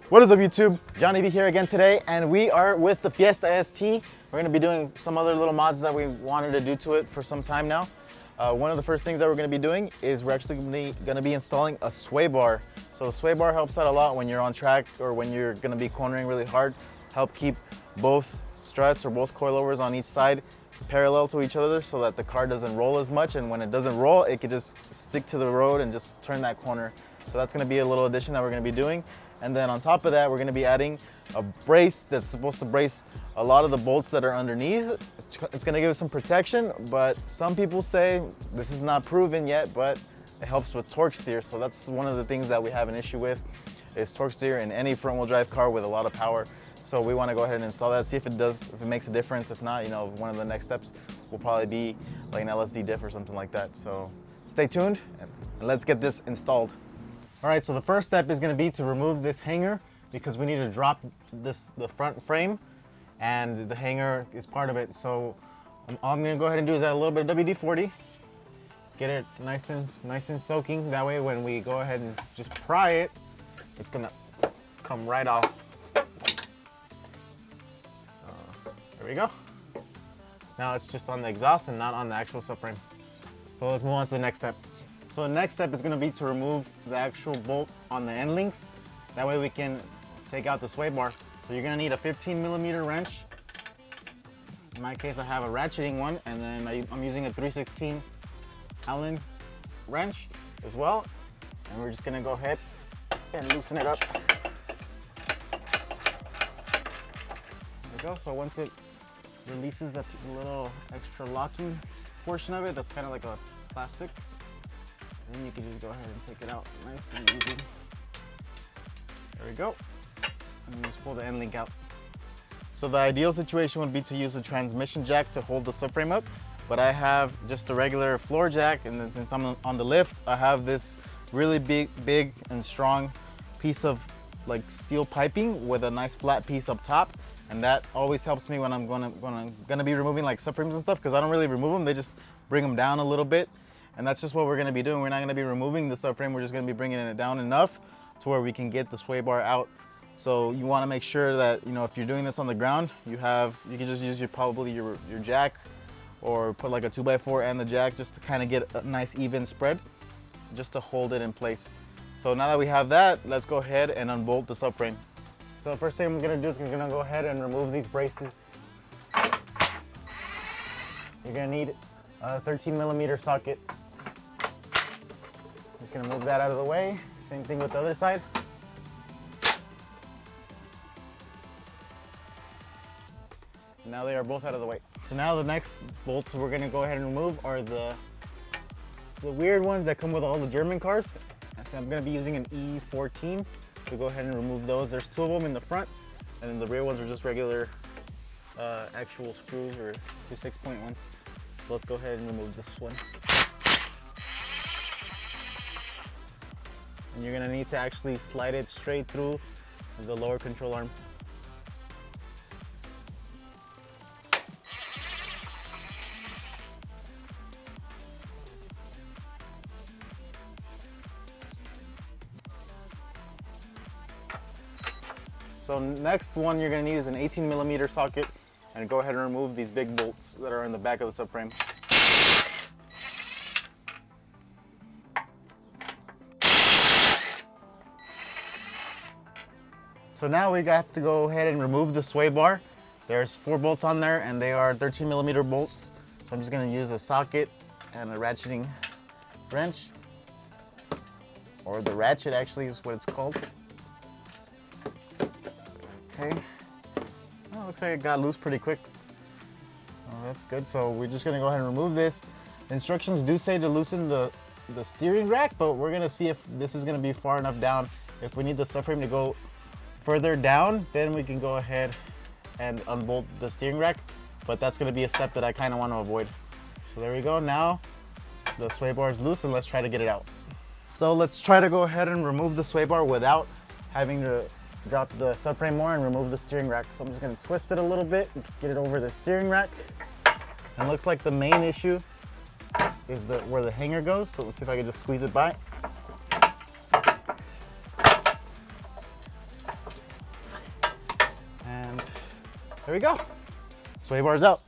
What is up, YouTube? Jonny B here again today, and we are with the Fiesta ST. We're gonna be doing some other little mods that we wanted to do to it for some time now. One of the first things that we're gonna be doing is we're actually gonna be installing a sway bar. So the sway bar helps out a lot when you're on track or when you're gonna be cornering really hard. Help keep both struts or both coilovers on each side parallel to each other so that the car doesn't roll as much, and when it doesn't roll, it can just stick to the road and just turn that corner. So that's gonna be a little addition that we're gonna be doing. And then on top of that, we're gonna be adding a brace that's supposed to brace a lot of the bolts that are underneath. It's gonna give us some protection, but some people say this is not proven yet, but it helps with torque steer. So that's one of the things that we have an issue with, is torque steer in any front wheel drive car with a lot of power. So we wanna go ahead and install that, see if it does, if it makes a difference. If not, you know, one of the next steps will probably be like an LSD diff or something like that. So stay tuned and let's get this installed. All right, so the first step is gonna be to remove this hanger because we need to drop the front frame, and the hanger is part of it. So all I'm gonna go ahead and do is add a little bit of WD-40, get it nice and soaking. That way when we go ahead and just pry it, it's gonna come right off. So there we go. Now it's just on the exhaust and not on the actual subframe. So let's move on to the next step. So the next step is going to be to remove the actual bolt on the end links. That way we can take out the sway bar. So you're going to need a 15mm wrench. In my case, I have a ratcheting one, and then I'm using a 3/16 Allen wrench as well. And we're just going to go ahead and loosen it up. There we go. So once it releases that little extra locking portion of it, that's kind of like a plastic. Then you can just go ahead and take it out nice and easy. There we go. And just pull the end link out. So the ideal situation would be to use a transmission jack to hold the subframe up, but I have just a regular floor jack, and then since I'm on the lift, I have this really big and strong piece of like steel piping with a nice flat piece up top, and that always helps me when I'm gonna be removing like subframes and stuff, because I don't really remove them, they just bring them down a little bit. And that's just what we're gonna be doing. We're not gonna be removing the subframe, we're just gonna be bringing it down enough to where we can get the sway bar out. So you wanna make sure that, you know, if you're doing this on the ground, you can just use probably your jack, or put like a 2x4 and the jack just to kind of get a nice even spread, just to hold it in place. So now that we have that, let's go ahead and unbolt the subframe. So the first thing I'm gonna do is I'm gonna go ahead and remove these braces. You're gonna need a 13mm socket. Just gonna move that out of the way. Same thing with the other side. Now they are both out of the way. So now the next bolts we're gonna go ahead and remove are the weird ones that come with all the German cars. So I'm gonna be using an E14 to go ahead and remove those. There's two of them in the front, and then the rear ones are just regular actual screws, or just 6.1s. So let's go ahead and remove this one. And you're gonna need to actually slide it straight through the lower control arm. So next one you're gonna need is an 18mm socket, and go ahead and remove these big bolts that are in the back of the subframe. So now we have to go ahead and remove the sway bar. There's 4 bolts on there, and they are 13mm bolts. So I'm just gonna use a socket and a ratcheting wrench, or the ratchet actually is what it's called. Okay, oh, looks like it got loose pretty quick. So that's good. So we're just gonna go ahead and remove this. The instructions do say to loosen the steering rack, but we're gonna see if this is gonna be far enough down. If we need the subframe to go further down, then we can go ahead and unbolt the steering rack, but that's gonna be a step that I kinda wanna avoid. So there we go. Now the sway bar is loose, and let's try to get it out. So let's try to go ahead and remove the sway bar without having to drop the subframe more and remove the steering rack. So I'm just gonna twist it a little bit, get it over the steering rack. And it looks like the main issue is where the hanger goes. So let's see if I can just squeeze it by. There we go. Sway bar's out.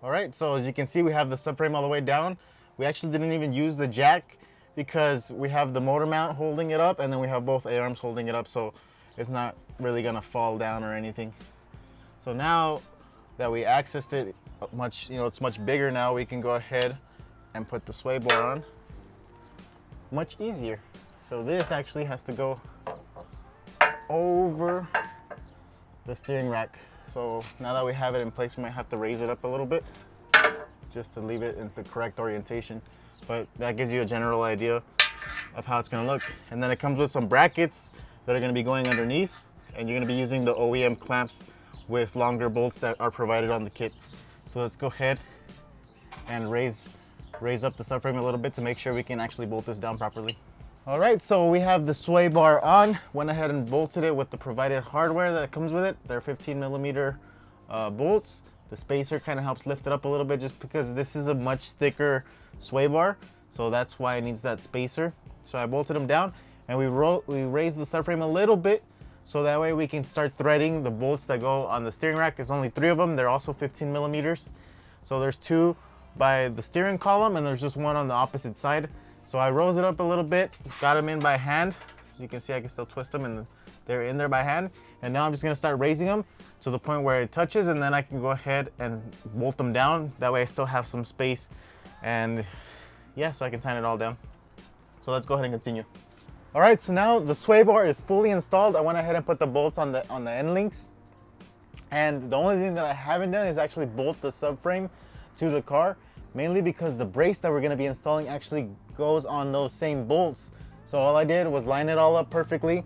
Alright, so as you can see, we have the subframe all the way down. We actually didn't even use the jack because we have the motor mount holding it up, and then we have both A-arms holding it up, so it's not really gonna fall down or anything. So now that we accessed it much, it's much bigger now, we can go ahead and put the sway bar on. Much easier. So this actually has to go over the steering rack. So now that we have it in place, we might have to raise it up a little bit just to leave it in the correct orientation. But that gives you a general idea of how it's gonna look. And then it comes with some brackets that are gonna be going underneath, and you're gonna be using the OEM clamps with longer bolts that are provided on the kit. So let's go ahead and raise up the subframe a little bit to make sure we can actually bolt this down properly. All right, so we have the sway bar on. Went ahead and bolted it with the provided hardware that comes with it. They're 15mm bolts. The spacer kind of helps lift it up a little bit just because this is a much thicker sway bar. So that's why it needs that spacer. So I bolted them down, and we raised the subframe a little bit so that way we can start threading the bolts that go on the steering rack. There's only 3 of them. They're also 15mm. So there's 2 by the steering column, and there's just 1 on the opposite side. So I rose it up a little bit, got them in by hand. You can see I can still twist them, and they're in there by hand. And now I'm just gonna start raising them to the point where it touches, and then I can go ahead and bolt them down. That way I still have some space, and yeah, so I can tighten it all down. So let's go ahead and continue. All right, so now the sway bar is fully installed. I went ahead and put the bolts on the end links. And the only thing that I haven't done is actually bolt the subframe to the car, mainly because the brace that we're gonna be installing actually goes on those same bolts. So all I did was line it all up perfectly.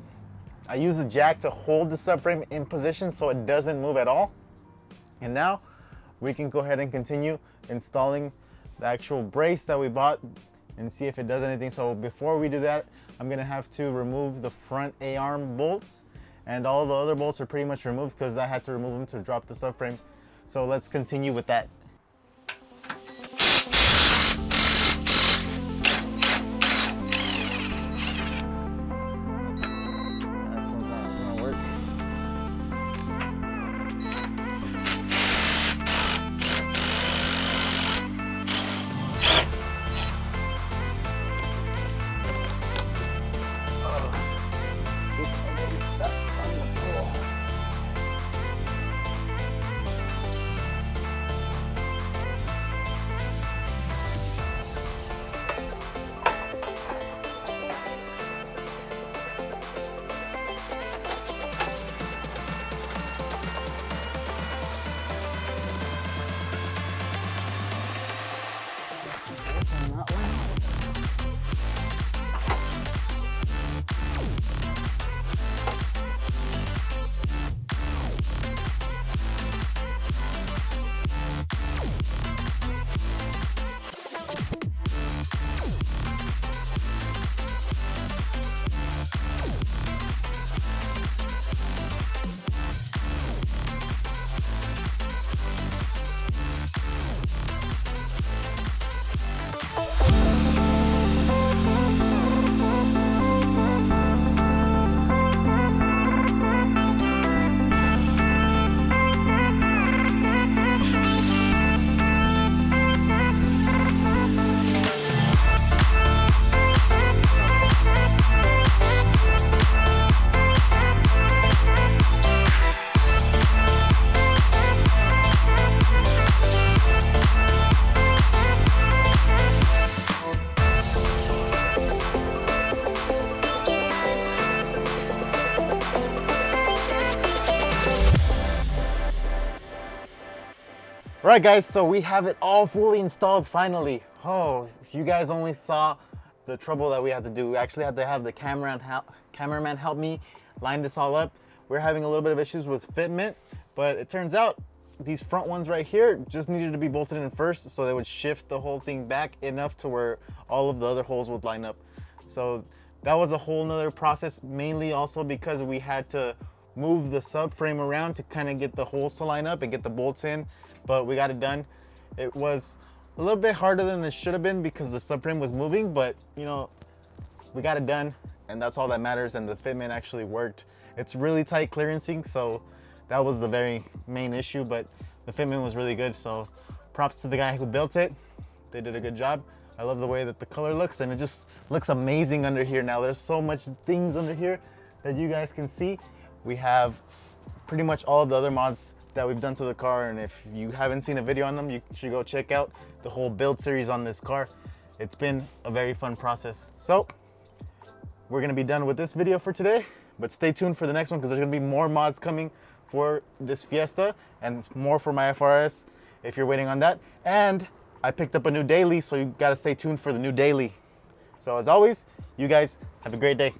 I used the jack to hold the subframe in position so it doesn't move at all. And now we can go ahead and continue installing the actual brace that we bought and see if it does anything. So before we do that, I'm gonna have to remove the front A-arm bolts, and all the other bolts are pretty much removed because I had to remove them to drop the subframe. So let's continue with that. Right guys, so we have it all fully installed finally. Oh, if you guys only saw the trouble that we had to do. We actually had to have the cameraman help me line this all up. We're having a little bit of issues with fitment, but it turns out these front ones right here just needed to be bolted in first, so they would shift the whole thing back enough to where all of the other holes would line up. So that was a whole nother process, mainly also because we had to move the subframe around to kind of get the holes to line up and get the bolts in, but we got it done. It was a little bit harder than it should have been because the subframe was moving, but you know, we got it done and that's all that matters, and the fitment actually worked. It's really tight clearancing, so that was the very main issue, but the fitment was really good, so props to the guy who built it. They did a good job. I love the way that the color looks, and it just looks amazing under here now. There's so much things under here that you guys can see. We have pretty much all of the other mods that we've done to the car, and if you haven't seen a video on them, you should go check out the whole build series on this car. It's been a very fun process. So we're gonna be done with this video for today, but stay tuned for the next one because there's gonna be more mods coming for this Fiesta and more for my FRS if you're waiting on that. And I picked up a new daily, so you gotta stay tuned for the new daily. So as always, you guys have a great day.